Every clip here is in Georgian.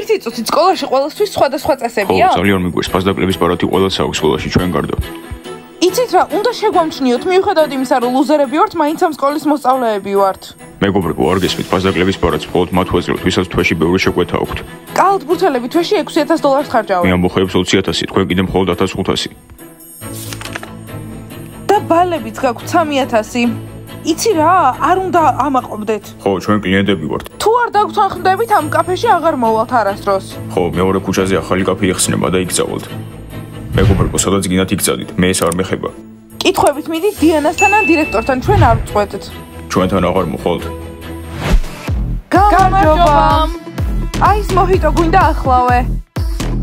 ერთი წუთი სკოლაში ყოველთვის სხვადასხვა წესებია? ხო, ძალიან მიგვერს ფასდაკლების პარათი ყველაც აქვს სკოლაში ჩვენ გარდა. იცით რა, უნდა შეგვამჩნიოთ, მიუხედავად იმისა, რომ ლუზერები ვართ, მაინც ამ სკოლის მოსწავლეები ვართ. მეგობრებო, არ გესმით, ფასდაკლების პარათს მხოლოდ მათ ვეძლევთ, ვისაც თვეში ბევრი შეკვეთა აქვთ. კალათბურთელები თვეში $6,000 ხარჯავენ. მე ამბობ 20,000, თქვენ კიდე მხოლოდ 1,500. და ბალებიც გაქვთ 3,000. იცი რა, არ უნდა ამაყობდეთ. ხო, ჩვენ კლიენტები ვართ. თუ არ დაგვრთანხმდებით, ამ კაფეში აღარ მოვალთ არასდროს. ხო, მეორე ქუჩაზე ახალი კაფე იხსნება და იქ წავალთ. მეგობრებო, სადაც გინდათ იქ წადით, მე ეს არ მეხება. კითხვებით მიდით დიანასთან ან დირექტორთან, ჩვენ არ ვწყვეტთ. ჩვენთან აღარ მოხვალთ. გამარჯობა. აი ეს მოჰიტო გვინდა ახლავე.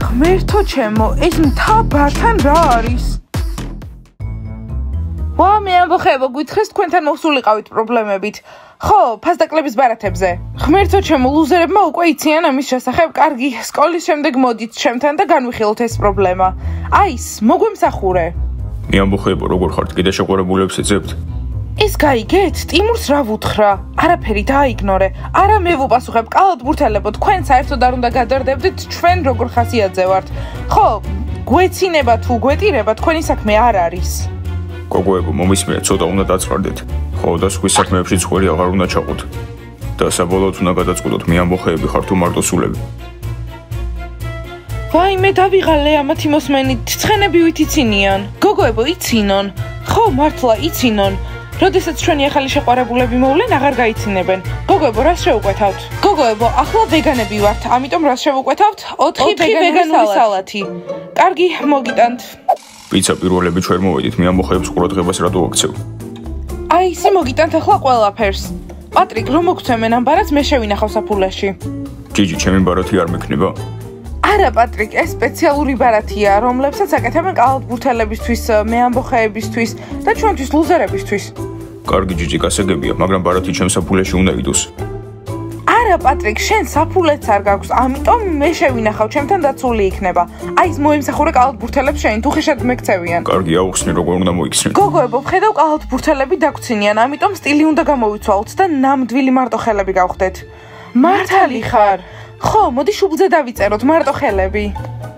ღმერთო ჩემო, ეს მთა ბართან რა არის? ვა, მე ამბოხებო, გვითხრეს თქვენთან მოსულიყავით პრობლემებით. ხო, ფასდაკლების ბარათებზე. ღმერთო ჩემო, ლუზერებმა უკვე იციან ამის შესახებ. კარგი, სკოლის შემდეგ მოდით ჩემთან და განვიხილოთ ეს პრობლემა. აის, მოგვემსახურე. მე ამბოხებო, როგორ ხართ? კიდე შეყვარებულებს ეძებთ? ეს გაიგეთ? ტიმურს რა ვუთხრა? არაფერი დააიგნორე. არა მე ვუპასუხებ, კალათბურთელებო, თქვენ საერთოდ არ უნდა გადარდებდეთ, ჩვენ როგორ ხასიათზე ვართ. ხო, გვეცინება თუ გვეტირება, თქვენი საქმე არ არის. გოგოებო, მომისმინეთ, ცოტა უნდა დაწყარდეთ. ხო, და სხვის საქმეებში ცხელი აღარ უნდა ჩაყოთ. და საბოლოოდ უნდა გადაწყვიტოთ, მე ამბოხეები ხარ თუ მარტოსულები. ვაიმე, დავიღალე ამათი მოსმენით, ცხენები ვით იცინიან. გოგოებო, იცინონ. ხო, მართლა იცინონ. როდესაც ჩვენი ახალი შეყვარებულები მოვლენ, აღარ გაიცინებენ. გოგოებო, რას შევუკვეთავთ? გოგოებო, ახლა ვეგანები ვართ, ამიტომ რას შევუკვეთავთ? 4 ვეგანური სალათი. კარგი, მოგიტანთ. პიცა პირველები ჩვენ მოვედით, მე ამბოხეებს ყურადღებას რატო აქცევ? აი, ისი მოგიტანთ ახლა ყველაფერს. პატრიკ, რომ მოგცემენ ამ ბარათს, მე შევინახავ საფულეში. ჯიჯი, ჩემი ბარათი არ მექნება? არა, პატრიკ, ეს სპეციალური ბარათია, რომლებსაც აკეთებენ კალათბურთელებისთვის, მე ამბოხეებისთვის და ჩვენთვის ლუზერებისთვის. კარგი, ჯიჯი, გასაგებია, მაგრამ ბარათი ჩემ საფულეში უნდა იდოს. არა, პატრიკ, შენ საფულეც არ გაქვს, ამიტომ მე შევინახავ, ჩემთან დაცული იქნება. აი, ეს მოემსახურე კალათბურთელებს შენ, თუ ხეშად მეკცევიან. კარგი, აუხსნი, როგორ უნდა მოიქცნენ. გოგოებო, ვხედავ კალათბურთელები დაგვრცინიან, ამიტომ სტილი უნდა გამოვიცვალოთ და ნამდვილი მარტოხელები გავხდეთ. მართალი ხარ? ხო, მოდი შუბლზე დავიწეროთ მარტოხელები.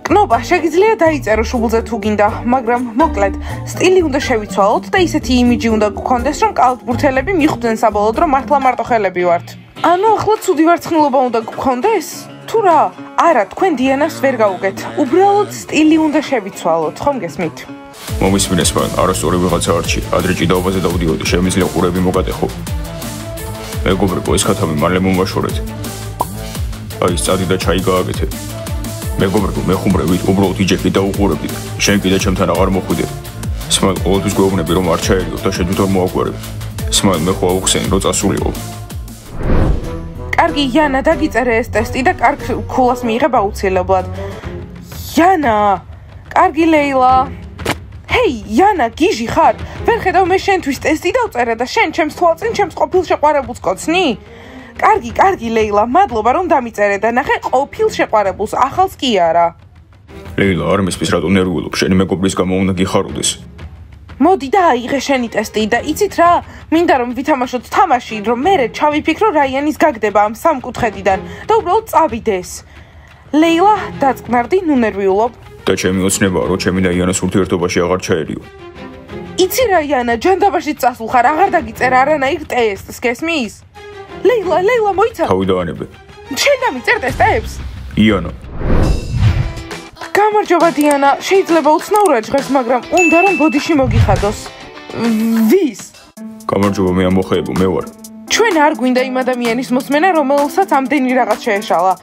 კნოპა, შეგიძლია დაიწერო შუბლზე თუ გინდა, მაგრამ მოკლედ, სტილი უნდა შევიცვალოთ და ისეთი იმიჯი უნდა გქონდეს, რომ კალათბურთელები მიხვდნენ საბოლოოდ, რომ მართლა მარტოხელები ვართ. ანუ ახლა ცუდი ვარცხნილობა უნდა გქონდეს? თუ რა? არა, თქვენ დიანას ვერ გაუგეთ. უბრალოდ სტილი უნდა შევიცვალოთ, ხომ გესმით? მომისმინეს მან, არასწორი ვიღაცა არჩი, ადრე ჭიდაობაზე დავდიოდი, შემიძლია ყურები მოგატეხო. მეგობრებო, ეს ქათამი მალე მომვაშორეთ. აი, წადი და ჩაი გააკეთე. მეგობრებო, მეხუმრებით, უბრალოდ იჯექით და უყურებდით. შენ კიდე ჩემთან აღარ მოხვიდე. სმაილ, ყოველთვის გვეუბნები, რომ არ ჩაერიო და შენ თვითონ მოაგვარე. სმაილ, მე ხო აუხსენი, რომ წასულიყო. კარგი, იანა, დაგიწერე ეს ტესტი და კარგ ქულას მიიღებ აუცილებლად. იანა, კარგი ლეილა. ჰეი, იანა, გიჟი ხარ? ვერ ხედავ მე შენთვის ტესტი დავწერე და შენ ჩემს თვალწინ ჩემს ყოფილ შეყვარებულს კოცნი? კარგი, ლეილა, მადლობა რომ დამიწერე და ნახე ყოფილ შეყვარებულს, ახალს კი არა. ლეილა, არ მისმის რატო ნერვიულობ, შენი მეგობრის გამო უნდა გიხაროდეს. მოდი და აიღე შენი ტესტი და იცით რა, მინდა რომ ვითამაშოთ თამაში, რომ მე ჩავიფიქრო რა იანის გაგდება ამ სამ კუთხედიდან და უბრალოდ წავიდეს. ლეილა, დაწყნარდი, ნუ ნერვიულობ. და ჩემი ოცნებაა, რომ ჩემი და იანას ურთიერთობაში აღარ ჩაერიო. იცი რა, იანა, ჯანდაბაშიც წასულ ხარ, აღარ დაგიწერა არანაირ ტესტს, გესმის? ლეილა, მოიცა. თავი დაანებე. შენ დამიწერ ტესტებს? იანა. გამარჯობა დიანა, შეიძლება უცნაურად ჟღერს, მაგრამ უნდა რომ ბოდიში მოგიხადოს. ვის? გამარჯობა, მე ამბოხეებო, მე ვარ. ჩვენ არ გვინდა იმ ადამიანის მოსმენა, რომელსაც ამდენი რაღაც შეეშალა.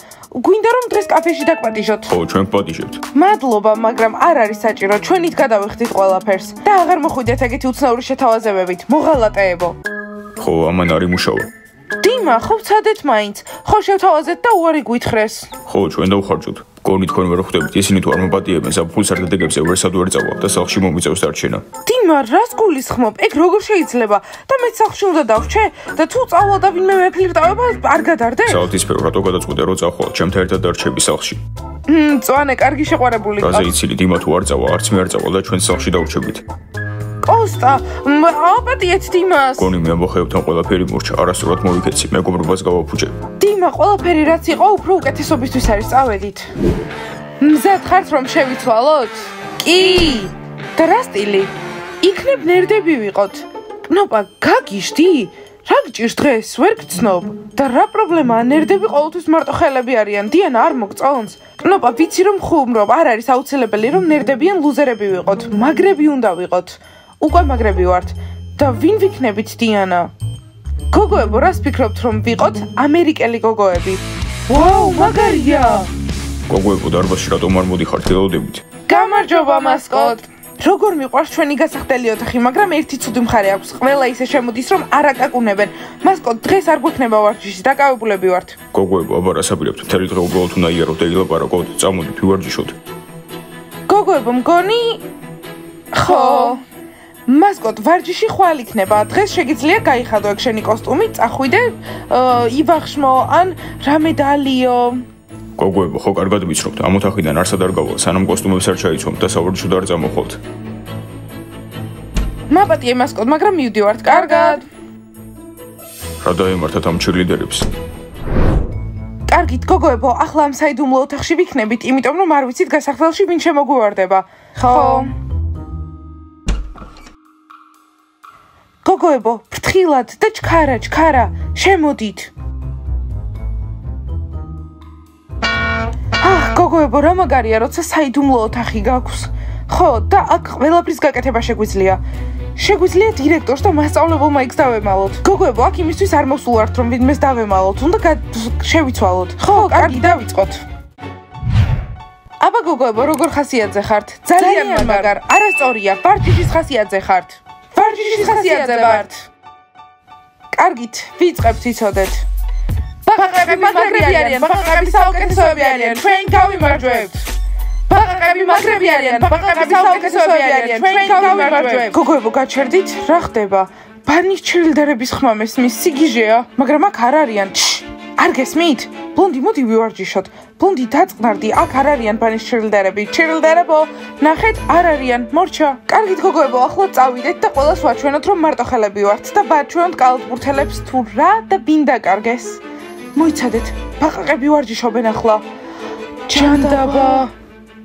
გვინდა რომ დღეს კაფეში დაგპატიჟოთ. ხო, ჩვენ პატიჟებთ. მადლობა, მაგრამ არ არის საჭირო, ჩვენით გადავიხდით ყველაფერს და აღარ მოხვიდეთ ეგეთი უცნაური შეთავაზებებით. მოღალატეებო. ხო, ამან არ იმუშავა. დიმა, ხო ვცადეთ მაინც. ხო შევთავაზეთ და უარი გვითხრეს. ხო, ჩვენ დავხარჯოთ. გონი თქვენ ვერ ხვდებით, ისინი თუ არ მოპატიებენ საფულს არდადეგებზე ვერსად ვერ წავალ და სახლში მომიწევს დარჩენა. დიმა, რას გულისხმობ? ეგ როგორ შეიძლება? და მეც სახლში უნდა დავრჩე? და თუ წავალ და ვინმე მეფლირტავება, არ გადარდე? საათისფერო რატო გადაწყვიტე რომ წახვალ, ჩემთან ერთად დარჩები სახლში. მწვანე, კარგი შეყვარებული. რაზე იცილი, დიმა თუ არ წავა, არც მე არ წავალ და ჩვენ სახლში დავრჩებით. კოსტა, აპატიეთ დიმას. გონი მე ამბოხებთან ყველაფერი მორჩა, არასწორად მოვიქეცი, მეგობრობას გავაფუჭე. დიმა, ყველაფერი რაც იყო, უფრო უკეთესობისთვის არის, წავედით. მზად ხართ რომ შევიცვალოთ? კი. და რა სტილი? იქნებ ნერდები ვიყოთ. კნოპა, გაგიშდი? რა გჭირს დღეს? ვერ გცნობ. და რა პრობლემაა? ნერდები ყოველთვის მარტო ხელები არიან. დიანა არ მოგწონს. კნოპა, ვიცი რომ ხუმრობ, არ არის აუცილებელი რომ ნერდებიან ლუზერები ვიყოთ. მაგრები უნდა ვიყოთ. უკვე მაგრები ვართ. და ვინ ვიქნებით დიანა? გოგოებო, რას ფიქრობთ რომ ვიყოთ ამერიკელი გოგოები? ვაუ, მაგარია! გოგოებო, დარბაზში რატომ არ მოდიხართ გელოდებით? გამარჯობა, მასკოტ. როგორ მიყვარს ჩვენი გასახდელი ოთახი, მაგრამ ერთი ცუდი მხარე აქვს. ყველა ისე შემოდის, რომ არ აკაკუნებენ. მასკოტ, დღეს არ გვექნება ვარჯიში, დაკავებულები ვართ. გოგოებო, აბა რას აპირებთ? მთელი დღე უბრალოდ უნდა იაროთ და ილაპარაკოთ. წამოდით, ვივარჯიშოთ. გოგოებო, მგონი? ხო. მასკოტ, ვარჯიში ხვალ იქნება. დღეს შეგიძლია გაიხადო ეგ შენი კოსტუმი, წახვიდე, ივახშმო ან რამე დალიო. გოგოებო, ხო კარგად ვიცნობთ, ამ ოთახიდან არსად არ გავალ, სანამ კოსტუმებს არ ჩაიცვამთ და სავარჯიშოდ არ წამოხვალთ. მაპატიე მასკოტ, მაგრამ მივდივართ, კარგად. რა დაემართათ ამ ჩირლიდერებს? კარგით, გოგოებო, ახლა ამ საიდუმლო ოთახში ვიქნებით, იმიტომ რომ არ ვიცით გასახდელში ვინ შემოგვივარდება. ხო. გოგოებო, ფრთხილად და ჩქარა, შემოდით. გოგოებო, რა მაგარია, როცა საიდუმლო ოთახი გაქვს. ხო, და აქ ყველაფრის გაკეთება შეგვიძლია. შეგვიძლია დირექტორს და მასწავლებელმა იქს დავემალოთ. გოგოებო, აქ იმისთვის არ მოსულვართ, რომ ვინმეს დავემალოთ, უნდა შევიცვალოთ. ხო, კარგი, დავიწყოთ. აბა გოგოებო, როგორ ხასიათზე ხართ? ძალიან მაგარ. არასწორია, ვარჯიშის ხასიათზე ხართ. ვარჯიშის ხასიათზე ვართ. კარგით, ვიწყებთ იცოდეთ. ბაყაყები მაგრები არიან, ბაყაყები საუკეთესოები არიან, ჩვენ გავიმარჯვებთ. ბაყაყები მაგრები არიან, ბაყაყები საუკეთესოები არიან, ჩვენ გავიმარჯვებთ. გოგოებო, გაჩერდით, რა ხდება? ბანის ჩრილდერების ხმა მესმის, სიგიჟეა, მაგრამ აქ არ არიან. არ გესმით? ბლონდი, მოდი ვივარჯიშოთ. ბლონდი, დაწყნარდი, აქ არ არიან ბანის ჩრილდერები. ჩრილდერებო, ნახეთ, არ არიან, მორჩა. კარგით გოგოებო, ახლა წავიდეთ და ყველას ვაჩვენოთ, რომ მარტო ხელები ვართ და ვაჩვენოთ კალათბურთელებს თუ რა და ვინ დაკარგეს. მოიცადეთ, ბაყაყები ვარჯიშობენ ახლა. ჯანდაბა.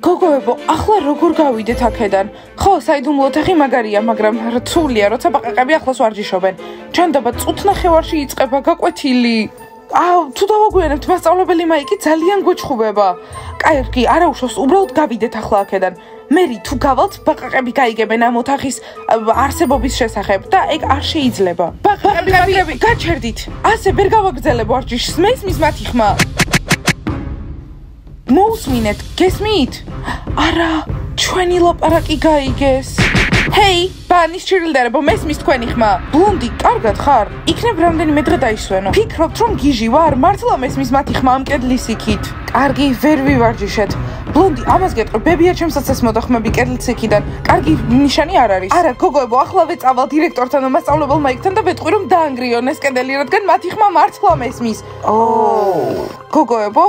გოგოებო, ახლა როგორ გავიდეთ აქედან? ხო, საიდუმლო ოთახი მაგარია, მაგრამ რთულია, როცა ბაყაყები ახლოს ვარჯიშობენ. ჯანდაბა, წუთნახევარში იწყება გაკვეთილი. თუ დავაგვიანებთ, მასწავლებელი მაიკი ძალიან გვეჩხუბება. კარგი, არა უშავს, უბრალოდ გავიდეთ ახლა აქედან. მერი თუ გავალთ, ბაყაყები გაიგებენ ამ ოთახის არსებობის შესახებ და ეგ არ შეიძლება. ბაყაყები, გაჩერდით. ასე ვერ გავაგრძელებ ვარჯიშს, მესმის მათი ხმა. მოусმინეთ, გესმით? არა, ჩვენი ლაპარაკი გაიგეს. ჰეი, ბანის ჩრილდერებო, მესმის თქვენი ხმა. ბლონდი, კარგად ხარ? იქნებ რამდენიმე დღე დაისვენო. ფიქრობთ რომ გიჟი ვარ? მართლა მესმის მათი ხმა ამ კედლის იქით. კარგი, ვერ ვივარჯიშეთ. ბლონდი, ამას გეტყვი, ბებია ჩემსაც ეს მოდახმები კედლის იქიდან. კარგი, ნიშანი არ არის. არა, გოგოებო, ახლავე წავალ დირექტორთან და მასწავლებელმა იქთან და ვეტყვი რომ დაანგრიონ ეს კედელი, რადგან მათი ხმა მართლა მესმის. გოგოებო,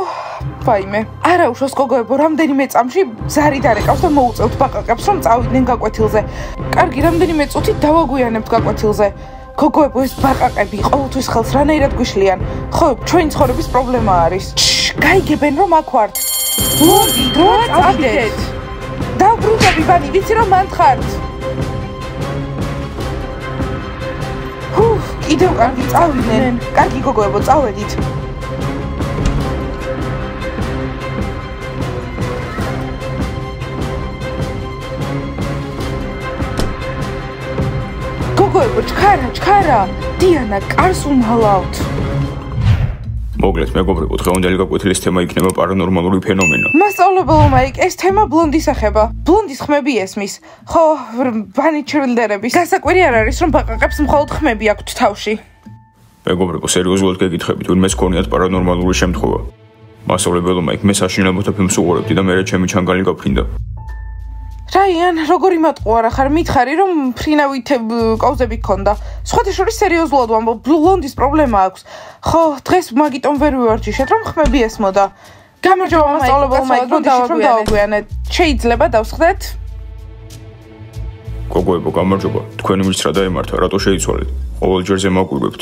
ვაიმე. არა უშავს გოგოებო, რამდენიმე წამში ზარი დარეკავს და მოუწევთ ბაყაყებს რომ წავიდნენ გაკვეთილზე. კარგი, რამდენიმე წუთით დავაგვიანებთ გაკვეთილზე. გოგოებო, ეს ბაყაყები ყოველთვის ხელს რანაირად გვიშლიან. ხო, ჩვენი ცხოვრების პრობლემა არის. გაიგებენ რომ აქ ვართ. ბლონდი, დროა წავიდეთ. დავბრუნდები ბანი, ვიცი რომ მანდ ხართ. კიდევ კარგი, წავიდნენ. კარგი გოგოებო, წავედით. გოგოებო, ჩქარა, დიანა, კარს უმალავთ. მოგლეთ, მეგობრებო, დღევანდელი გაკვეთილის თემა იქნება პარანორმალური ფენომენა. მასწავლებელო მაიკ, ეს თემა ბლონდის ეხება. ბლონდის ხმები ესმის. ხო, ბანი ჩრილდერების. გასაკვირი არ არის, რომ ბაყაყებს მხოლოდ ხმები აქვთ თავში. მეგობრებო, სერიოზულად გეკითხებით, ვინმეს ჰქონიათ პარანორმალური შემთხვევა? მასწავლებელო მაიკ, მე საშინელებათა ფილმს უყურებდი და მერე ჩემი ჩანგალი გაფრინდა. რაიან, როგორი მატყუარა ხარ, მითხარი რომ ფრინავით კოვზები გქონდა. სხვათა შორის სერიოზულად ვამბობ, ბლონდის პრობლემა აქვს. ხო, დღეს მაგიტომ ვერ ვივარჯიშეთ, რომ ხმები ესმოდა. გამარჯობა მასწავლებელო მაიკ, რომ დავაგვიანეთ. შეიძლება დავსხდეთ? გოგოებო, გამარჯობა. თქვენი მის რა დაემართა, რატო შეიცვალეთ? ყოველ ჯერზე მაგვირებთ.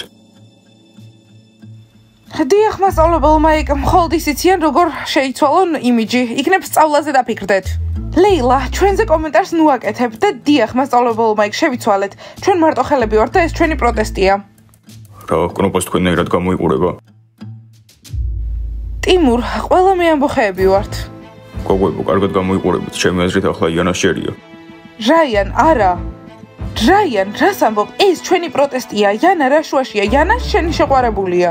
დიახ, მასწავლებელ მაიკ, მხოლოდ ისიციან, როგორ შეიცვალონ იმიჯი. იქნებ სწავლაზე დაფიქრდეთ. ლეილა, ჩვენზე კომენტარს ნუაკეთებ და დიახ, მასწავლებელ მაიკ, შევიცვალეთ. ჩვენ მარტო ხელები ვართ და ეს ჩვენი პროტესტია. რა, კნოპას თქვენნაირად გამოიყურება? ტიმურ, ყველა მე ამბოხეები ვართ. გოგოებო, კარგად გამოიყურებით. ჩემი აზრით ახლა იანას შერია. რაიან, არა. რაიან, რას ამბობ? ეს ჩვენი პროტესტია. იანა რა შუაშია? იანა შენი შეყვარებულია.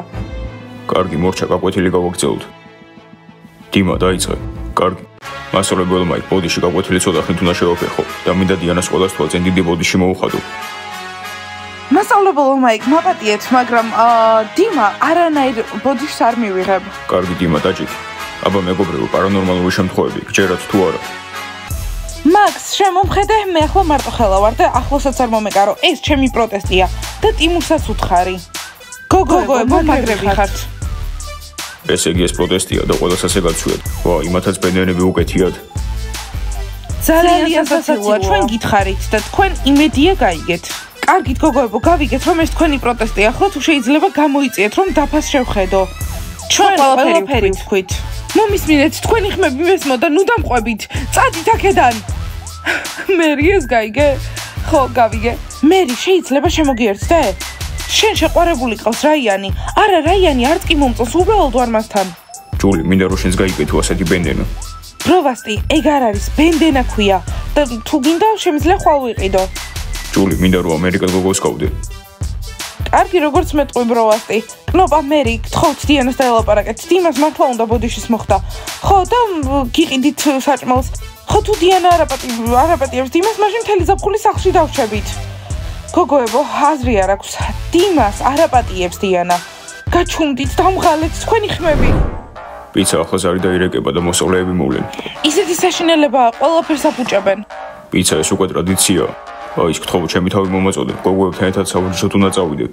კარგი, მორჩა, გაკვეთილი გავაგრძელოთ. დიმა, დაიწყე. კარგი. მასწავლებელ მაიკ, ბოდიში გაკვეთილი ცოტა ხნით უნდა შევაფერხო და მინდა დიანას ყველას თვალწინ დიდი ბოდიში მოუხადო. მასწავლებელ მაიკ, მაპატიეთ, მაგრამ დიმა არანაირ ბოდიშს არ მივიღებ. კარგი, დიმა, დაჭიქი. აბა მეგობრებო, პარანორმალური შემთხვევები, გჯერათ თუ არა? მაქს, შემომხედე, მე ახლა მარტო ხელა ვარ და ახლოსაც არ მომეკარო. ეს ჩემი პროტესტია და ტიმურსაც უთხარი. გოგოებო, მაგრები ხართ. ესე იგი ეს პროტესტია და ყველას ასე გაცვიათ. ვა, იმათაც ბენდენები უკეთიათ. ძალიან სასაცილოა, ჩვენ გითხარით და თქვენ იმედია გაიგეთ. კარგით, გოგოებო, გავიგეთ, რომ ეს თქვენი პროტესტია, ახლა თუ შეიძლება გამოიწიეთ, რომ დაფას შევხედო. ჩვენ ყველაფერი ვთქვით. მომისმინეთ, თქვენი ხმები მესმოდა, ნუ დამყვებით. წადით აქედან. მერი ეს გაიგე? ხო, გავიგე. მერი, შეიძლება შემოგიერთდე? შენ შეყვარებული ყავს რაიანი. არა, რაიანი არც კი მომწონს, უბრალოდ ვარ მასთან. ჯული, მინდა რომ შენს გაიგეთო ასეთი ბენდენა. პროვასტი, ეგ არ არის, ბენდენა ქვია. და თუ გინდა, შემიძლია ხვალ ვიყიდო. ჯული, მინდა რომ ამერიკად გოგოს გავდე. კარგი, როგორც მეტყვი პროვასტი. კნოპა, მერი, გთხოვთ დიანას დაელაპარაკეთ. დიმას მართლა უნდა ბოდიშის მოხდა. ხო, და გიყიდით საჭმელს. ხო, თუ დიანა არაპატიებს დიმას, მაშინ მთელი ზაფხული სახლში დავრჩებით. გოგოებო, აზრი არ აქვს. დიმას არაპატიებს დიანა. გაჩუმდით, დამღალეთ თქვენი ხმები. პიცა ახლა ზარი დაირეკება და მოსწავლეები მოვლენ. ისეთი საშინელებაა, ყველაფერს აფუჭებენ. პიცა ეს უკვე ტრადიციაა. აი, გთხოვ, ჩემი თავი მომაწოდე. გოგოებთან ერთად საუბრისოდ უნდა წავიდე.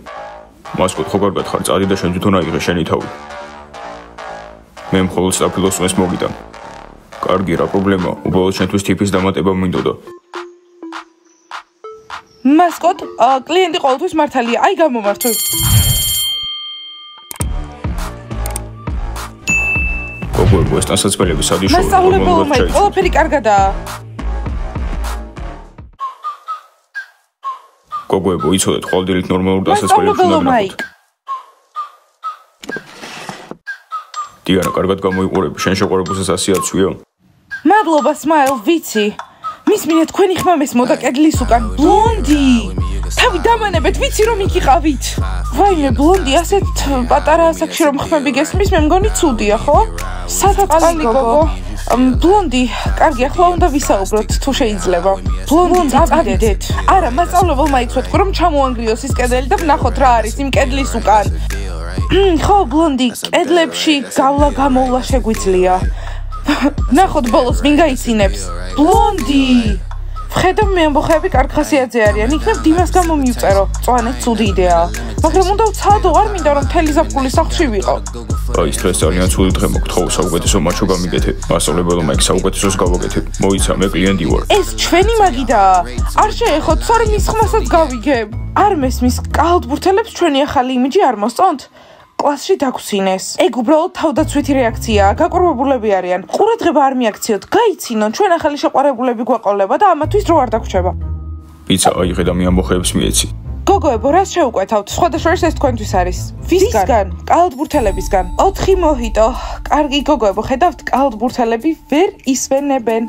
მასკოთ, ხო კარგად ხარ, წადი და შენ თვითონ აიღე შენი თავი. მე მხოლოდ სტაფილოს მეს მოგიტან. კარგი, რა პრობლემაა? უბრალოდ შენთვის ტიპის დამატება მინდოდა. მასკოთ, კლიენტი ყოველთვის მართალია. აი გამომართვი. გოგოებო, ეს ტანსაცმელები სად იშოვე? მასწავლებელ მაიკ, ყველაფერი კარგადაა. გოგოებო, იცოდეთ, ყოველდღიურად ნორმალურ ტანსაცმელებს უნდა ვნახოთ. დიანა, კარგად გამოიყურები, შენ შეყვარებულსაც ასე აცვიო? მადლობა, სმაილ, ვიცი. მისმინე თქვენი ხმა მესმოდა კედლის უკან. ბლონდი! თავი დამანებეთ, ვიცი რომ იქ იყავით. ვაიმე, ბლონდი, ასეთ პატარა ასაკში რომ ხმები გესმის, მე მგონი ცუდია, ხო? სათაყალი გოგო. ბლონდი, კარგი, ახლა უნდა ვისაუბროთ, თუ შეიძლება. ბლონდი, წავიდეთ. არა, მასწავლებელ მაინც ვეთქვი, რომ ჩამოანგრიოს ის კედელი და ვნახოთ რა არის იმ კედლის უკან. ხო, ბლონდი, კედლებში გავლა-გამოვლა შეგვიძლია. ნახოთ ბოლოს ვინ გაიცინებს. ბლონდი! ვხედავ მე ამბოხეები კარგ ხასიათზე არიან. იქნებ დიმას გამო მივწერო. წვანე ცუდი იდეაა. მაგრამ უნდა ვცადო, არ მინდა რომ მთელი ზაფხული სახლში ვიყო. აი, ეს დღეს ძალიან ცუდი დღე მოგთხოვ, საუკეთესო მაჩო გამიგეთე. მასწავლებელ მაიკ, საუკეთესოს გავაკეთებ. მოიცა, მე კლიენტი ვარ. ეს ჩვენი მაგიდაა. არ შეეხოთ, სარი მის ხმასაც გავიგებ. არ მესმის, კალათბურთელებს ჩვენი ახალი იმიჯი არ მოსწონთ? კლასში დაგვცინეს. ეგ უბრალოდ თავდაცვითი რეაქციაა. გაყურებულები არიან. ყურადღება არ მიაქციოთ. გაიცინონ, ჩვენ ახალი შეყვარებულები გვაყოლება და ამათვის დრო არ დაგვრჩება. პიცა აიღე და მე ამბოხეებს მიეცი. გოგოებო, რას შევუკვეთავთ? სხვადასხვა ეს თქვენთვის არის. ვისგან? კალათბურთელებისგან. 4 მოჰიტო. კარგი, გოგოებო, ხედავთ, კალათბურთელები ვერ ისვენებენ.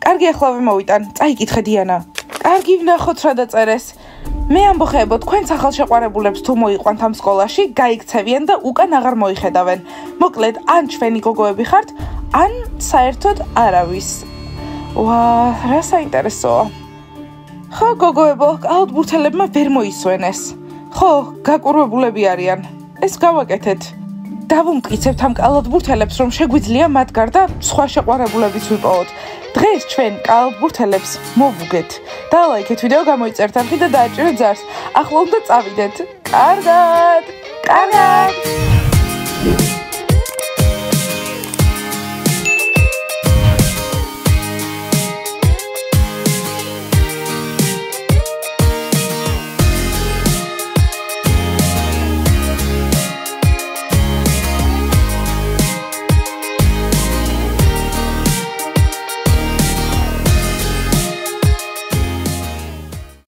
კარგი, ახლა მოვიტან. წაიკითხე დიანა. კარგი, ვნახოთ რა დაწერეს. მე ამბოხეებო, თქვენს ახალ შეყვარებულებს თუ მოიყვანთ ამ სკოლაში, გაიქცევიან და უკან აღარ მოიხედავენ. მოკლედ, ან ჩვენი გოგოები ხართ, ან საერთოდ არავის. ვა, რა საინტერესოა. ხო, გოგოებო, კალათბურთელებმა ვერ მოისვენეს. ხო, გაკურვებულები არიან. ეს გავაკეთეთ. დავუმტკიცებთ ამ კალათბურთელებს, რომ შეგვიძლია მათ გარდა სხვა შეყვარებულებიც ვიპოვოთ. დღეს ჩვენ კალათბურთელებს მოვუგეთ. დალაიქეთ ვიდეო, გამოიწერთ არხი და დააჭირეთ ზარს. ახლა უნდა წავიდეთ. კარგად! კარგად!